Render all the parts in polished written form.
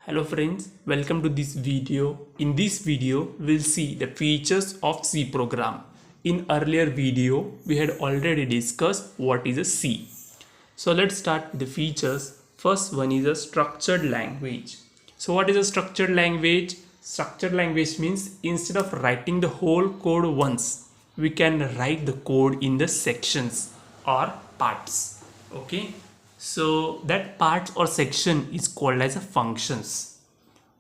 Hello friends, welcome to this video. In this video, we'll see the features of C program. In earlier video, we had already discussed what is a C. So let's start with the features. First one is a structured language. So what is a structured language? Structured language means instead of writing the whole code once, we can write the code in the sections or parts. Okay. So that part or section is called as a functions.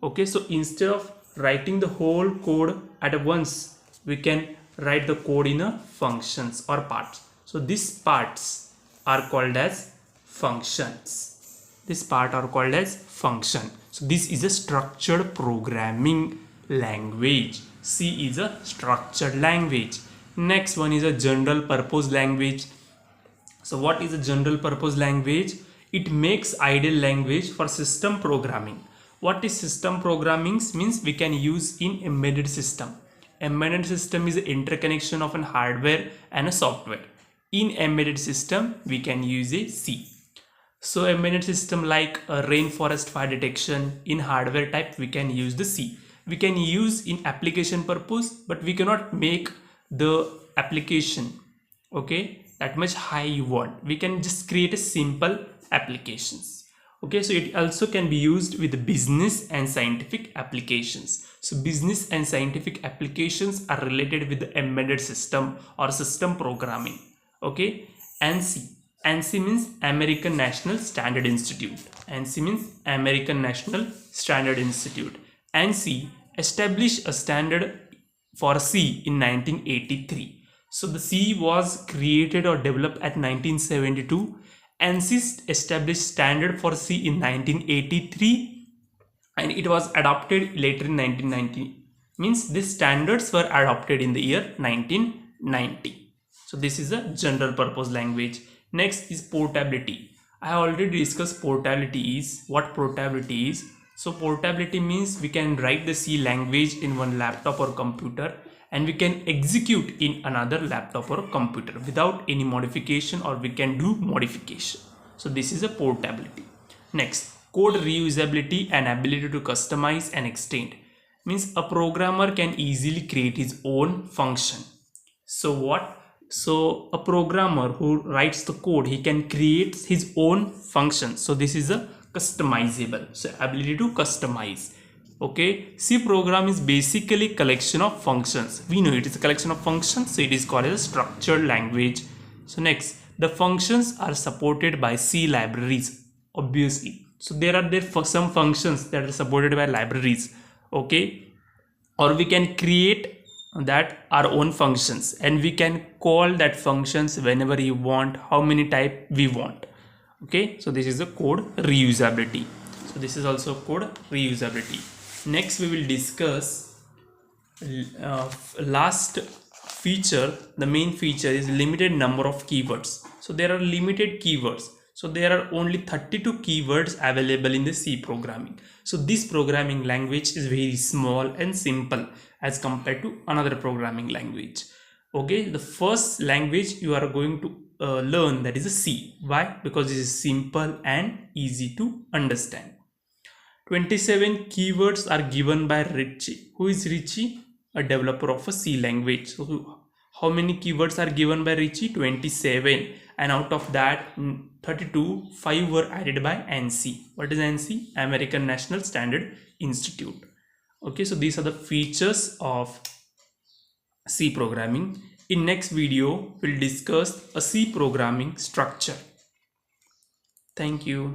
Okay, so instead of writing the whole code at once, we can write the code in a functions or parts. So these parts are called as functions. This part are called as function. So this is a structured programming language. C is a structured language. Next one is a general purpose language. So what is a general purpose language? It makes ideal language for system programming. What is system programming? Means we can use in embedded system. Embedded system is the interconnection of an hardware and a software. In embedded system, we can use a C. So embedded system like a rainforest fire detection, in hardware type we can use the C. We can use in application purpose, but we cannot make the application, okay, that much high you want. We can just create a simple applications. Okay, so it also can be used with business and scientific applications. So business and scientific applications are related with the embedded system or system programming. Okay, ANSI. ANSI means American National Standard Institute. ANSI means American National Standard Institute. ANSI established a standard for C in 1983. So the C was created or developed at 1972. ANSI established standard for C in 1983 and it was adopted later in 1990. Means these standards were adopted in the year 1990. So this is a general purpose language. Next is portability. I already discussed portability is. What portability is? So portability means we can write the C language in one laptop or computer and we can execute in another laptop or computer without any modification, or we can do modification. So this is a portability. Next, code reusability and ability to customize and extend. Means a programmer can easily create his own function. So what? So a programmer who writes the code, he can create his own function. So this is a customizable. So ability to customize. Okay, C program is basically collection of functions. We know it is a collection of functions, so it is called as a structured language. So next, the functions are supported by C libraries, obviously. So there are some functions that are supported by libraries. Okay, or we can create that our own functions and we can call that functions whenever you want, how many type we want. Okay, so this is the code reusability. So this is also code reusability. Next we will discuss last feature. The main feature is limited number of keywords. So there are limited keywords. So there are only 32 keywords available in the C programming. So this programming language is very small and simple as compared to another programming language. Okay, the first language you are going to learn, that is a C. Why? Because it is simple and easy to understand. 27 keywords are given by Richie. Who is Richie? A developer of a C language. So how many keywords are given by Richie? 27. And out of that 32, 5 were added by ANSI. What is ANSI? American National Standard Institute. Okay, so these are the features of C programming. In next video, we'll discuss a C programming structure. Thank you.